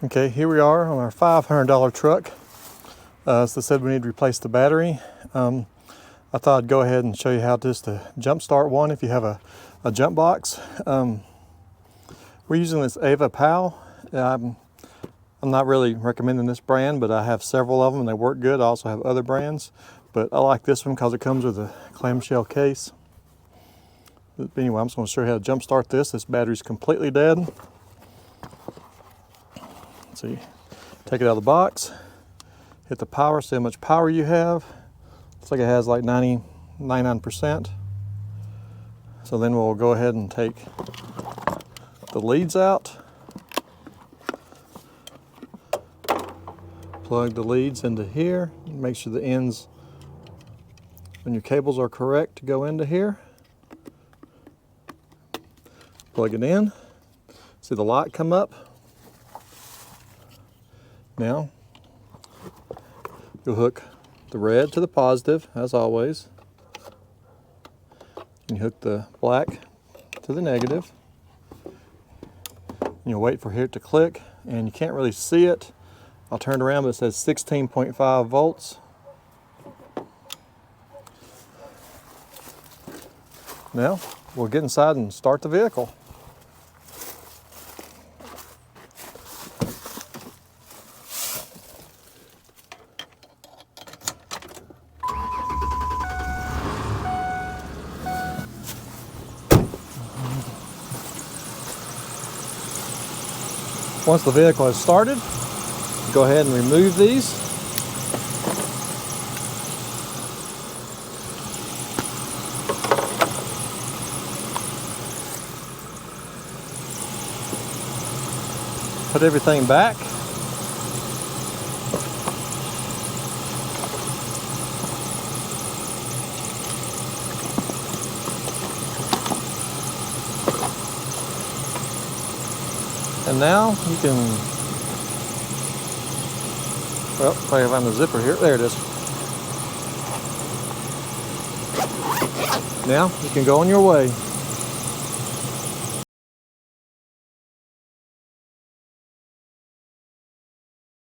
Okay, here we are on our $500 truck. As I said, we need to replace the battery. I thought I'd go ahead and show you how just to jump start one if you have a jump box. We're using this Ava PAL. I'm not really recommending this brand, but I have several of them and they work good. I also have other brands, but I like this one because it comes with a clamshell case. But anyway, I'm just going to show you how to jump start this. This battery's completely dead. So you take it out of the box, hit the power, see how much power you have. Looks like it has like 99%. So then we'll go ahead and take the leads out. Plug the leads into here. Make sure the ends and your cables are correct to go into here. Plug it in. See the light come up. Now, you'll hook the red to the positive, as always. And you hook the black to the negative. And you'll wait for it to click, and you can't really see it. I'll turn it around, but it says 16.5 volts. Now, we'll get inside and start the vehicle. Once the vehicle has started, go ahead and remove these. Put everything back. And now you can, well, if I find the zipper here, there it is. Now you can go on your way.